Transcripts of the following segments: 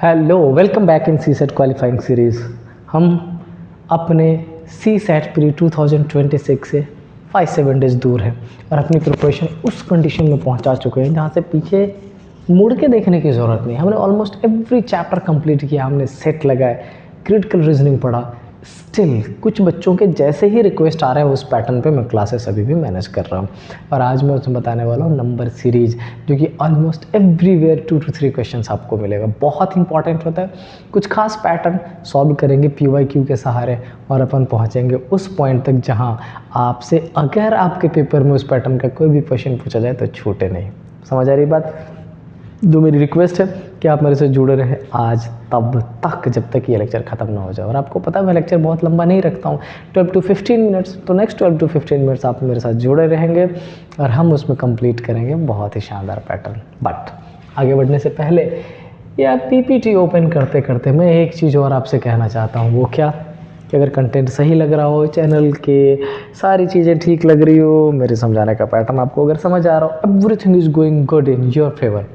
Hello, welcome back in CSAT qualifying series. हम अपने सी set pre 2026 से 5-7 days दूर हैं और अपनी प्रिपरेशन उस कंडीशन में पहुंचा चुके हैं जहां से पीछे मुड़ के देखने की ज़रूरत नहीं। हमने ऑलमोस्ट एवरी चैप्टर कंप्लीट किया, हमने सेट लगाए, क्रिटिकल रीजनिंग पढ़ा। स्टिल कुछ बच्चों के जैसे ही रिक्वेस्ट आ रहे हैं उस पैटर्न पे मैं क्लासेस अभी भी मैनेज कर रहा हूँ और आज मैं उसमें बताने वाला हूँ नंबर सीरीज, जो कि ऑलमोस्ट एवरीवेयर 2 to 3 क्वेश्चंस आपको मिलेगा। बहुत इंपॉर्टेंट होता है। कुछ खास पैटर्न सॉल्व करेंगे PYQ के सहारे और अपन पहुँचेंगे उस पॉइंट तक जहाँ आपसे अगर आपके पेपर में उस पैटर्न का कोई भी क्वेश्चन पूछा जाए तो छूटे नहीं। समझ आ रही बात? जो मेरी रिक्वेस्ट है कि आप मेरे से जुड़े रहें आज तब तक जब तक ये लेक्चर ख़त्म ना हो जाए। और आपको पता है मैं लेक्चर बहुत लंबा नहीं रखता हूँ, 12 to 15 मिनट्स। तो नेक्स्ट 12 to 15 मिनट्स आप मेरे साथ जुड़े रहेंगे और हम उसमें कंप्लीट करेंगे बहुत ही शानदार पैटर्न। बट आगे बढ़ने से पहले या PPT ओपन करते करते मैं एक चीज़ और आपसे कहना चाहता हूँ। वो क्या कि अगर कंटेंट सही लग रहा हो, चैनल के सारी चीज़ें ठीक लग रही हो, मेरे समझाने का पैटर्न आपको अगर समझ आ रहा हो, everything is going good in your favour,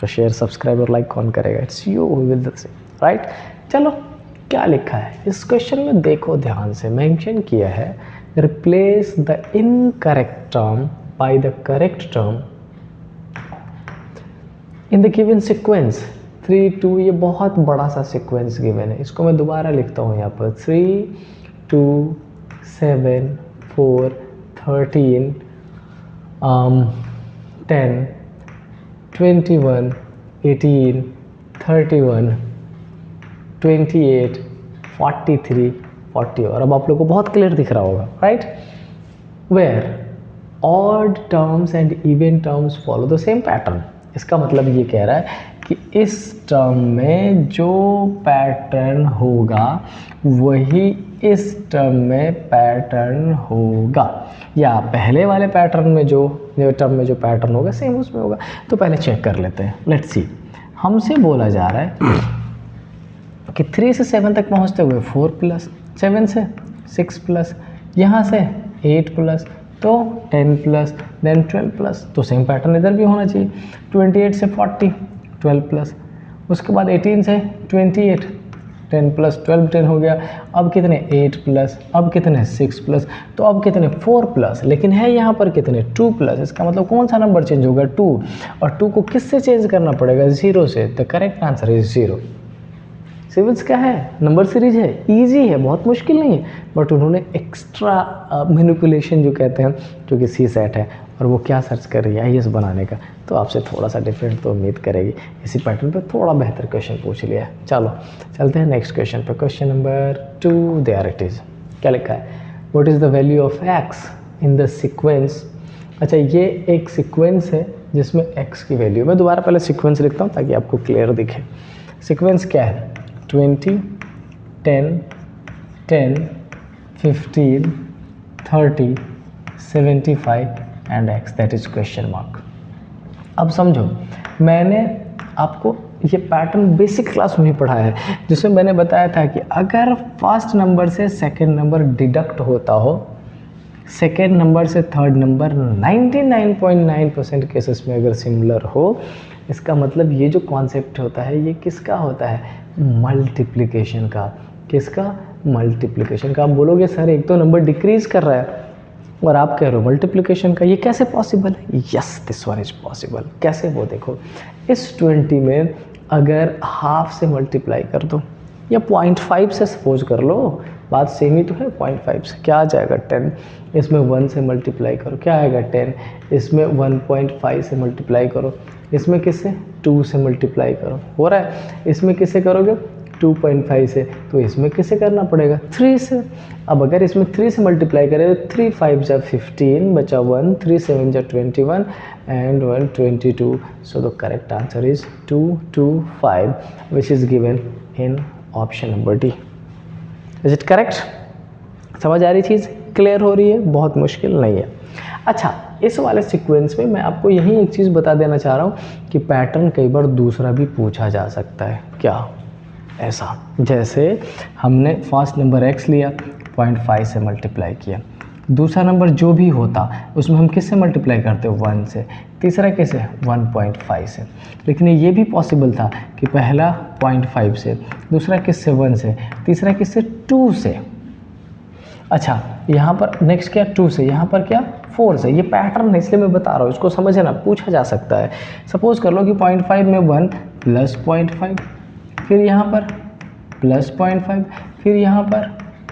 तो शेयर, सब्सक्राइब और लाइक कौन करेगा? इट्स यू विल द से, राइट? चलो क्या लिखा है इस क्वेश्चन में देखो ध्यान से। मेंशन किया है replace the incorrect term by the correct term in the given sequence 3 2। ये बहुत बड़ा सा सीक्वेंस गिवन है, इसको मैं दोबारा लिखता हूँ यहाँ पर 3 2 7 4 13 10 21 18 31 28 43 40। और अब आप लोगों को बहुत क्लियर दिख रहा होगा, right? Where odd terms and even terms follow the same pattern. इसका मतलब ये कह रहा है कि इस टर्म में जो पैटर्न होगा वही इस टर्म में पैटर्न होगा, या पहले वाले पैटर्न में जो टर्म में जो पैटर्न होगा सेम उसमें होगा। तो पहले चेक कर लेते हैं। लेट्स सी, हमसे बोला जा रहा है कि 3 से 7 तक पहुंचते हुए 4+, 7 से 6+, यहाँ से 8+, तो 10+, देन 12+। तो सेम पैटर्न इधर भी होना चाहिए। 28 से 40 12+, उसके बाद 18 से 28 10+, 12 10 हो गया। अब कितने 8+, अब कितने 6+, तो अब कितने 4+, लेकिन है यहाँ पर कितने 2+। इसका मतलब कौन सा नंबर चेंज होगा? 2। और 2 को किससे चेंज करना पड़ेगा? 0 से। The correct answer is 0। Civils क्या है? नंबर सीरीज है, इजी है, बहुत मुश्किल नहीं है। बट उन्होंने एक्स्ट्रा मैनिपुलेशन जो कहते हैं, जो कि सी सेट है, और वो क्या सर्च कर रही है IAS बनाने का, तो आपसे थोड़ा सा डिफरेंट तो उम्मीद करेगी। इसी पैटर्न पे थोड़ा बेहतर क्वेश्चन पूछ लिया है। चलो चलते हैं नेक्स्ट क्वेश्चन पे। Question number 2 there it is. क्या लिखा है? What is the value of x in the sequence. अच्छा, ये एक सीक्वेंस है जिसमें x की वैल्यू, मैं दोबारा पहले सीक्वेंस लिखता हूँ ताकि आपको क्लियर दिखे। सीक्वेंस क्या है? 20 10 10 15 30 75 and x, that is question mark. अब समझो, मैंने आपको ये पैटर्न बेसिक क्लास में ही पढ़ाया है, जिसमें मैंने बताया था कि अगर फर्स्ट नंबर से सेकंड नंबर डिडक्ट होता हो, सेकेंड नंबर से थर्ड नंबर 99.9% केसेस में अगर सिमिलर हो, इसका मतलब ये जो कॉन्सेप्ट होता है ये किसका होता है? मल्टीप्लिकेशन का। किसका? मल्टीप्लिकेशन का। आप बोलोगे सर एक तो नंबर डिक्रीज कर रहा है और आप कह रहे हो मल्टीप्लिकेशन का, ये कैसे पॉसिबल है? Yes, this one is possible. कैसे? वो देखो, इस 20 में अगर हाफ से मल्टीप्लाई कर दो या 0.5 से सपोज कर लो, बात सेम ही तो है। 0.5 से क्या आ जाएगा? 10। इसमें 1 से मल्टीप्लाई करो, क्या आएगा? 10। इसमें 1.5 से मल्टीप्लाई करो, इसमें किससे? 2 से मल्टीप्लाई करो, हो रहा है। इसमें किससे करोगे? 2.5 से। तो इसमें किससे करना पड़ेगा? 3 से। अब अगर इसमें 3 से मल्टीप्लाई करें तो 3 5 जा 15, बचा 1, 3 7 जा 21 and 1 22। So the correct answer is 225 which is given in option number D. Is it correct? समझ आ रही चीज़? क्लियर हो रही है? बहुत मुश्किल नहीं है। अच्छा, इस वाले सीक्वेंस में मैं आपको यही एक चीज़ बता देना चाह रहा हूँ कि पैटर्न कई बार दूसरा भी पूछा जा सकता है। क्या? ऐसा जैसे हमने फर्स्ट नंबर x लिया, 0.5 से मल्टीप्लाई किया, दूसरा नंबर जो भी होता उसमें हम किससे मल्टीप्लाई करते हो 1 से, तीसरा किससे 1.5 से। लेकिन ये भी पॉसिबल था कि पहला 0.5 से, दूसरा किससे 1 से, तीसरा किससे 2 से। अच्छा यहाँ पर नेक्स्ट क्या 2 से, यहाँ पर क्या 4 से। ये पैटर्न है इसलिए मैं बता रहा हूँ, इसको समझे ना, पूछा जा सकता है। सपोज कर लो कि 0.5 में 1 प्लस 0.5, फिर यहाँ पर प्लस 0.5, फिर यहाँ पर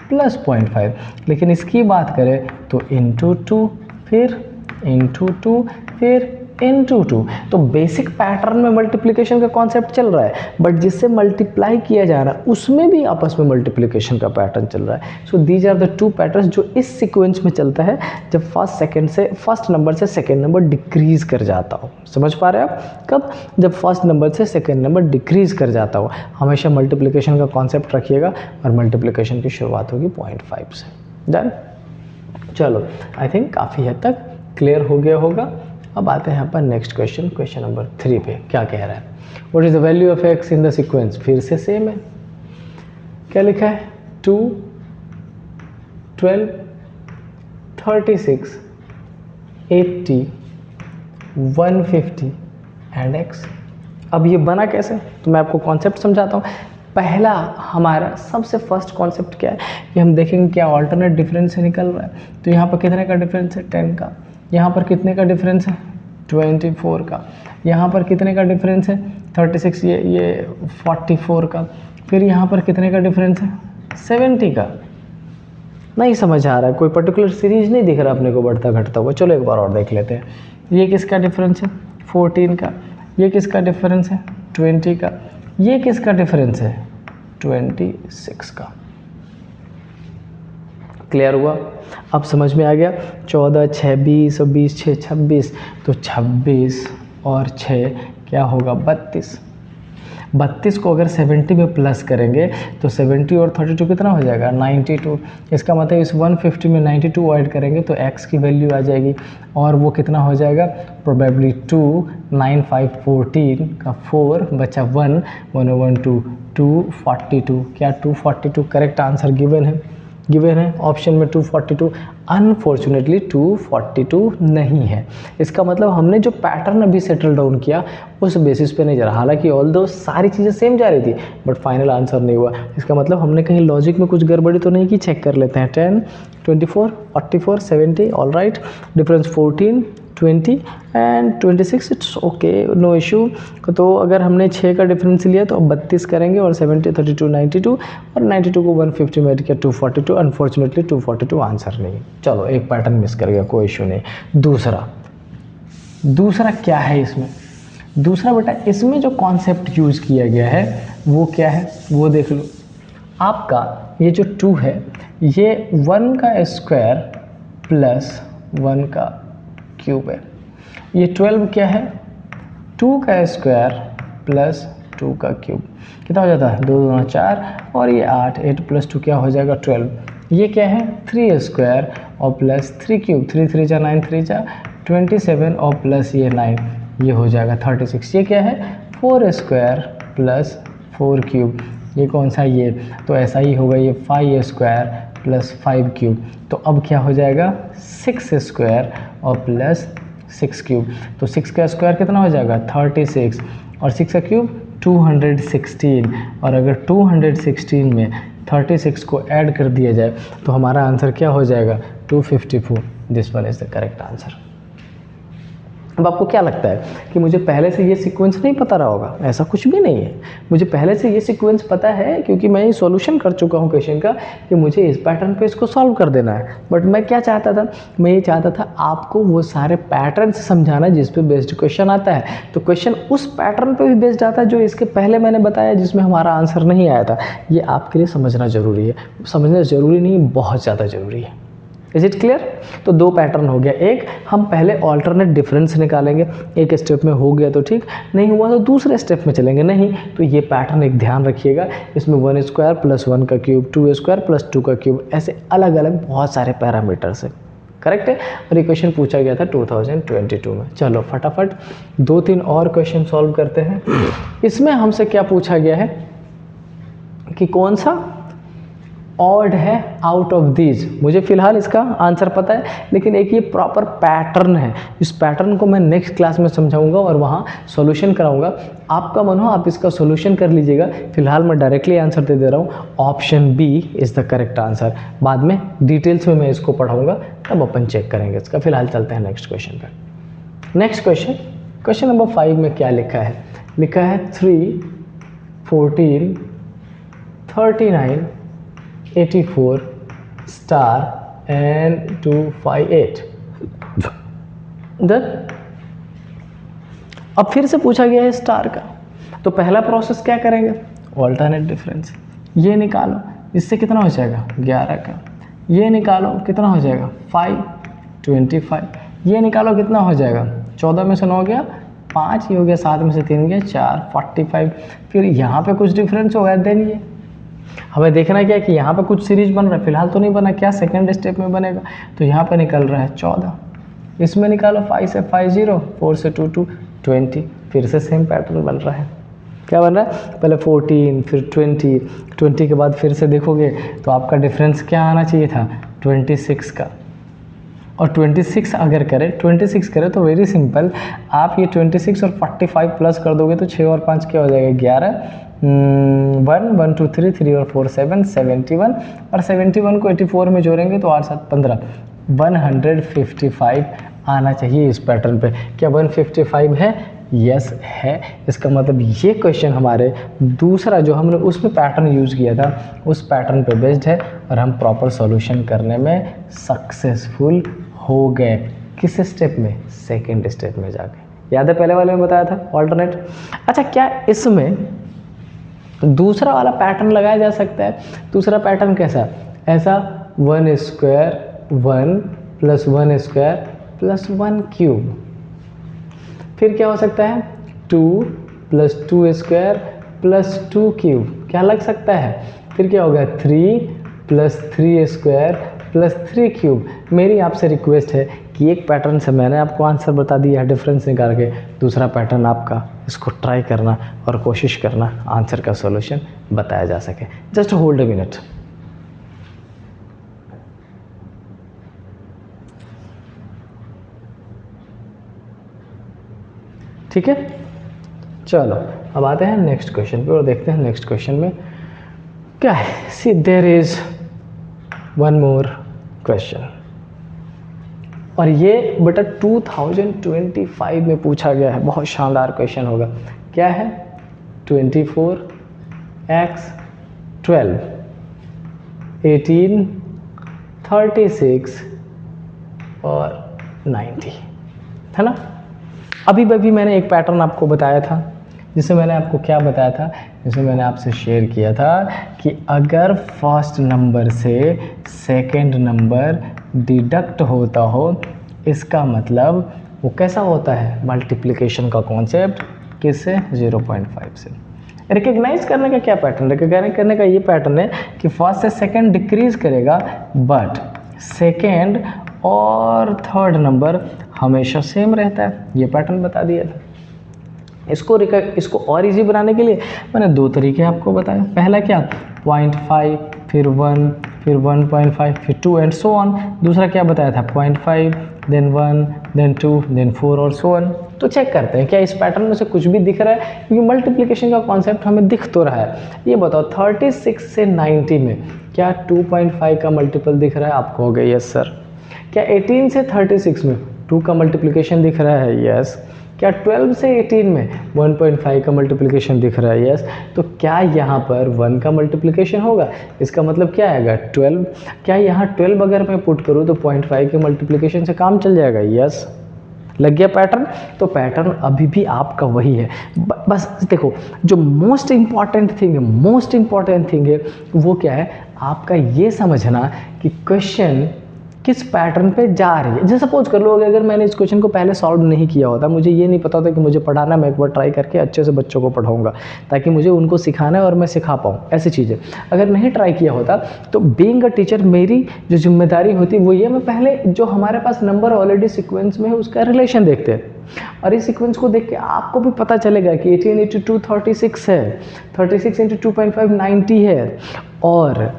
प्लस 0.5। लेकिन इसकी बात करें तो इंटू 2, फिर इंटू 2, फिर इंटू 2। तो बेसिक पैटर्न में मल्टीप्लिकेशन का कॉन्सेप्ट चल रहा है, बट जिससे मल्टीप्लाई किया जा रहा है उसमें भी आपस में मल्टीप्लिकेशन का पैटर्न चल रहा है। So these are the two patterns जो इस सीक्वेंस में चलता है जब फर्स्ट नंबर से सेकेंड नंबर डिक्रीज कर जाता हो। समझ पा रहे हैं आप? कब? जब फर्स्ट नंबर से सेकेंड नंबर डिक्रीज कर जाता हो। हमेशा मल्टीप्लिकेशन का कॉन्सेप्ट रखिएगा और मल्टीप्लिकेशन की शुरुआत होगी 0.5 से। डन? चलो आई थिंक काफ़ी हद तक क्लियर हो गया होगा। अब आते हैं यहाँ पर नेक्स्ट क्वेश्चन, क्वेश्चन नंबर 3 पे क्या कह रहा है। What is the value of x in the sequence? फिर से सेम है, क्या लिखा है 2, 12, 36, 80, 150 एंड एक्स। अब ये बना कैसे तो मैं आपको कॉन्सेप्ट समझाता हूँ। पहला हमारा सबसे फर्स्ट कॉन्सेप्ट क्या है कि हम देखेंगे क्या अल्टरनेट डिफरेंस से निकल रहा है। तो यहाँ पर कितने का डिफरेंस है 10 का, यहाँ पर कितने का डिफरेंस है 24 का, यहाँ पर कितने का डिफरेंस है 36, ये 44 का, फिर यहाँ पर कितने का डिफरेंस है 70 का। नहीं समझ आ रहा है, कोई पर्टिकुलर सीरीज नहीं दिख रहा अपने को बढ़ता घटता हुआ। चलो एक बार और देख लेते हैं। ये किसका डिफरेंस है 14 का, ये किसका डिफरेंस है 20 का, ये किसका डिफरेंस है 26 का। क्लियर हुआ? अब समझ में आ गया। 14, 6, 20 और 20, 6, 26। तो 26 और 6 क्या होगा 32। 32 को अगर 70 में प्लस करेंगे तो 70 और 32 कितना हो जाएगा 92। इसका मतलब इस 150 में 92 ऐड करेंगे तो x की वैल्यू आ जाएगी और वो कितना हो जाएगा प्रोबेबली 2, 9, 5, 14 का 4 बचा 1, 1 1 2, 242। क्या 242 करेक्ट आंसर गिवन है ऑप्शन में 242। अनफॉर्चुनेटली 242 नहीं है। इसका मतलब हमने जो पैटर्न अभी सेटल डाउन किया उस बेसिस पे नहीं जा रहा। हालांकि ऑल दो सारी चीज़ें सेम जा रही थी बट फाइनल आंसर नहीं हुआ। इसका मतलब हमने कहीं लॉजिक में कुछ गड़बड़ी तो नहीं की। चेक कर लेते हैं। 10, 24, 44, 70 all right. Difference 14, 20 and 26 it's okay no issue. तो अगर हमने 6 का डिफरेंस लिया तो अब 32 करेंगे और 70, 32, 92 और 92 को 150 में ऐड किया 242। अनफॉर्चुनेटली 242 आंसर नहीं। चलो एक पैटर्न मिस कर गया, कोई इशू नहीं। दूसरा क्या है इसमें? दूसरा बेटा इसमें जो कॉन्सेप्ट यूज़ किया गया है वो क्या है वो देख लो। आपका ये जो 2 है ये 1 का स्क्वायर प्लस 1 का क्यूब है। ये 12 क्या है 2 का स्क्वायर प्लस 2 का क्यूब। कितना हो जाता है 2 2 4 और ये 8, 8 प्लस 2 क्या हो जाएगा 12। ये क्या है 3 स्क्वायर और प्लस 3 क्यूब, 3 3 जा 9, 3 जा 27 और प्लस ये 9, ये हो जाएगा 36। ये क्या है 4 स्क्वायर प्लस 4 क्यूब। ये कौन सा ये तो ऐसा ही होगा ये 5 स्क्वायर प्लस 5 क्यूब। तो अब क्या हो जाएगा 6 स्क्वायर और प्लस 6 क्यूब। तो 6 का स्क्वायर कितना हो जाएगा 36 और 6 का क्यूब 216। और अगर 216 में 36 को ऐड कर दिया जाए तो हमारा आंसर क्या हो जाएगा 254। This one is the correct answer. अब आपको क्या लगता है कि मुझे पहले से ये सीक्वेंस नहीं पता रहा होगा? ऐसा कुछ भी नहीं है, मुझे पहले से ये सीक्वेंस पता है क्योंकि मैं ये सॉल्यूशन कर चुका हूँ क्वेश्चन का कि मुझे इस पैटर्न पे इसको सॉल्व कर देना है। बट मैं क्या चाहता था, मैं ये चाहता था आपको वो सारे पैटर्न समझाना जिस पे बेस्ड क्वेश्चन आता है। तो क्वेश्चन उस पैटर्न पे भी बेस्ड आता है जो इसके पहले मैंने बताया जिसमें हमारा आंसर नहीं आया था। ये आपके लिए समझना ज़रूरी है। समझना ज़रूरी नहीं, बहुत ज़्यादा ज़रूरी है। Is it clear? तो 2 पैटर्न हो गया। एक हम पहले ऑल्टरनेट डिफरेंस निकालेंगे, एक स्टेप में हो गया तो ठीक, नहीं हुआ तो दूसरे स्टेप में चलेंगे। नहीं तो ये पैटर्न एक ध्यान रखिएगा, इसमें 1 स्क्वायर प्लस 1 का क्यूब, 2 स्क्वायर प्लस 2 का क्यूब, ऐसे अलग अलग बहुत सारे पैरामीटर्स है। करेक्ट है? और ये क्वेश्चन पूछा गया था 2022 में। चलो फटाफट 2-3 और क्वेश्चन सॉल्व करते हैं। इसमें हमसे क्या पूछा गया है कि कौन सा ऑड है आउट ऑफ दीज। मुझे फिलहाल इसका आंसर पता है, लेकिन एक ये प्रॉपर पैटर्न है, इस पैटर्न को मैं नेक्स्ट क्लास में समझाऊंगा और वहाँ सॉल्यूशन कराऊंगा। आपका मन हो आप इसका सॉल्यूशन कर लीजिएगा, फिलहाल मैं डायरेक्टली आंसर दे दे रहा हूँ, option B is the correct answer. बाद में डिटेल्स में मैं इसको पढ़ाऊँगा, तब अपन चेक करेंगे इसका। फिलहाल चलते हैं नेक्स्ट क्वेश्चन पर। नेक्स्ट क्वेश्चन नंबर 5 में क्या लिखा है? लिखा है 3, 14, 39, 84 स्टार एंड 258। अब फिर से पूछा गया है स्टार का, तो पहला प्रोसेस क्या करेंगे? Alternate difference. ये निकालो, इससे कितना हो जाएगा 11 का। ये निकालो कितना हो जाएगा 5, 25। ये निकालो कितना हो जाएगा 14 में से 9 गया 5, ये हो गया 7 में से 3 गया 4, 45। फिर यहाँ पे कुछ डिफरेंस होगा, देन ये हमें देखना क्या है कि यहाँ पे कुछ सीरीज बन रहा है, फिलहाल तो नहीं बना, क्या सेकंड स्टेप में बनेगा, तो यहाँ पे निकल रहा है 14। इसमें निकालो 5 से 5 0, 4 से 2 2 20। फिर से सेम पैटर्न बन रहा है। क्या बन रहा है? पहले 14 फिर 20 के बाद फिर से देखोगे तो आपका डिफरेंस क्या आना चाहिए था 26 का। और 26 अगर करें 26 करें तो वेरी सिंपल, आप ये 26 और 45 प्लस कर दोगे तो 6 और 5 क्या हो जाएगा 11। 1 1 2 3 3 और 4 7 71, और 71 को 84 में जोड़ेंगे तो 8 7 15, 155 आना चाहिए इस पैटर्न पे। क्या 155 है? यस है। इसका मतलब ये क्वेश्चन हमारे दूसरा जो हमने उसमें पैटर्न यूज़ किया था उस पैटर्न पे बेस्ड है, और हम प्रॉपर सॉल्यूशन करने में सक्सेसफुल हो गए। किस स्टेप में? सेकेंड स्टेप में जाके। याद है पहले वाले में बताया था ऑल्टरनेट। अच्छा, क्या इसमें दूसरा वाला पैटर्न लगाया जा सकता है? दूसरा पैटर्न कैसा? ऐसा 1 square 1 plus 1 square plus 1 cube. फिर क्या हो सकता है 2 प्लस 2 स्क्वायर प्लस 2 क्यूब। क्या लग सकता है? फिर क्या होगा 3 प्लस 3 स्क्वायर प्लस 3 क्यूब। मेरी आपसे रिक्वेस्ट है कि एक पैटर्न से मैंने आपको आंसर बता दिया है डिफरेंस निकाल के, दूसरा पैटर्न आपका इसको ट्राई करना और कोशिश करना आंसर का सॉल्यूशन बताया जा सके। Just hold a minute. ठीक है, चलो अब आते हैं नेक्स्ट क्वेश्चन पे और देखते हैं नेक्स्ट क्वेश्चन में क्या है। See there is one more question, और ये बेटा 2025 में पूछा गया है। बहुत शानदार क्वेश्चन होगा। क्या है? 24x 12 18 36 और 90 है ना। अभी मैंने एक पैटर्न आपको बताया था, जिसे मैंने आपको क्या बताया था, जिसे मैंने आपसे शेयर किया था कि अगर फर्स्ट नंबर से सेकंड नंबर डिडक्ट होता हो, इसका मतलब वो कैसा होता है? मल्टीप्लिकेशन का कॉन्सेप्ट। किससे? 0.5 से। रिकग्नाइज करने का क्या पैटर्न? रिकग्नाइज करने का ये पैटर्न है कि फर्स्ट से सेकंड डिक्रीज करेगा, बट सेकंड और थर्ड नंबर हमेशा सेम रहता है। ये पैटर्न बता दिया था। इसको और इजी बनाने के लिए मैंने दो तरीके आपको बताए। पहला क्या? 0.5 फिर 1 फिर 1.5 फिर 2 एंड सो ऑन। दूसरा क्या बताया था? 0.5 देन 1 देन 2 देन 4 और सो ऑन। तो चेक करते हैं क्या इस पैटर्न में से कुछ भी दिख रहा है, क्योंकि मल्टीप्लिकेशन का कॉन्सेप्ट हमें दिख तो रहा है। ये बताओ 36 से 90 में क्या 2.5 का मल्टीपल दिख रहा है? आपको हो गया यस सर। क्या 18 से 36 में 2 का मल्टीप्लिकेशन दिख रहा है? यस। क्या 12 से 18 में 1.5 का मल्टीप्लिकेशन दिख रहा है? यस। तो क्या यहाँ पर 1 का मल्टीप्लिकेशन होगा? इसका मतलब क्या आएगा? 12। क्या यहाँ 12 अगर मैं पुट करूँ तो 0.5 के मल्टीप्लिकेशन से काम चल जाएगा? यस। लग गया पैटर्न? तो पैटर्न अभी भी आपका वही है। बस देखो, जो मोस्ट इम्पॉर्टेंट थिंग है वो क्या है? आपका ये समझना कि क्वेश्चन किस पैटर्न पे जा रही है। जैसे सपोज कर लो अगर मैंने इस क्वेश्चन को पहले सॉल्व नहीं किया होता, मुझे ये नहीं पता होता कि मुझे पढ़ाना, मैं एक बार ट्राई करके अच्छे से बच्चों को पढ़ाऊंगा ताकि मुझे उनको सिखाना है और मैं सिखा पाऊँ, ऐसी चीज़ें अगर नहीं ट्राई किया होता तो बीइंग अ टीचर मेरी जो जिम्मेदारी होती वो ये, मैं पहले जो हमारे पास नंबर ऑलरेडी सीक्वेंस में है उसका रिलेशन देखते हैं, और इस सीक्वेंस को देख के आपको भी पता चलेगा कि 18 × 2 36 है, 36 × 2.5 90 है, और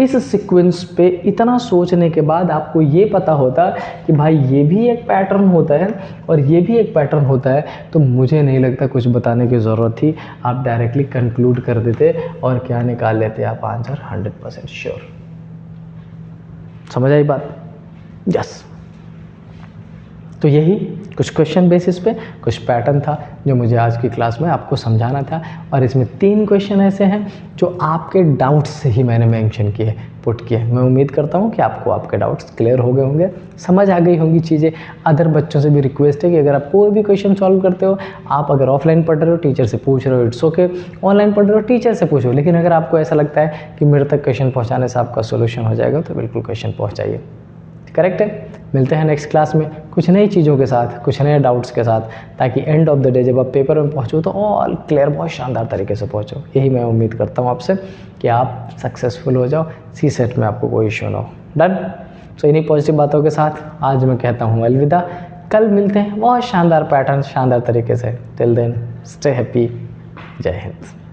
इस सीक्वेंस पे इतना सोचने के बाद आपको ये पता होता कि भाई ये भी एक पैटर्न होता है और ये भी एक पैटर्न होता है, तो मुझे नहीं लगता कुछ बताने की ज़रूरत थी, आप डायरेक्टली कंक्लूड कर देते और क्या निकाल लेते आप आंसर 100% श्योर। समझ आई बात? यस। तो यही कुछ क्वेश्चन बेसिस पे कुछ पैटर्न था जो मुझे आज की क्लास में आपको समझाना था, और इसमें 3 क्वेश्चन ऐसे हैं जो आपके डाउट्स से ही मैंने मेंशन किए, पुट किए। मैं उम्मीद करता हूँ कि आपको आपके डाउट्स क्लियर हो गए होंगे, समझ आ गई होंगी चीज़ें। अदर बच्चों से भी रिक्वेस्ट है कि अगर आप कोई भी क्वेश्चन सॉल्व करते हो, आप अगर ऑफलाइन पढ़ रहे हो टीचर से पूछ रहे हो, इट्स ओके, ऑनलाइन पढ़ रहे हो टीचर से पूछो, लेकिन अगर आपको ऐसा लगता है कि मेरे तक क्वेश्चन पहुँचाने से आपका सोल्यूशन हो जाएगा तो बिल्कुल क्वेश्चन पहुँचाइए। करेक्ट है? मिलते हैं नेक्स्ट क्लास में कुछ नई चीज़ों के साथ, कुछ नए डाउट्स के साथ, ताकि एंड ऑफ द डे जब आप पेपर में पहुँचो तो ऑल क्लियर बहुत शानदार तरीके से पहुँचो। यही मैं उम्मीद करता हूँ आपसे कि आप सक्सेसफुल हो जाओ, सी सेट में आपको कोई इश्यू ना हो। डन? सो इन्हीं पॉजिटिव बातों के साथ आज मैं कहता हूँ अलविदा। कल मिलते हैं बहुत शानदार पैटर्न, शानदार तरीके से। Till then stay happy. जय हिंद।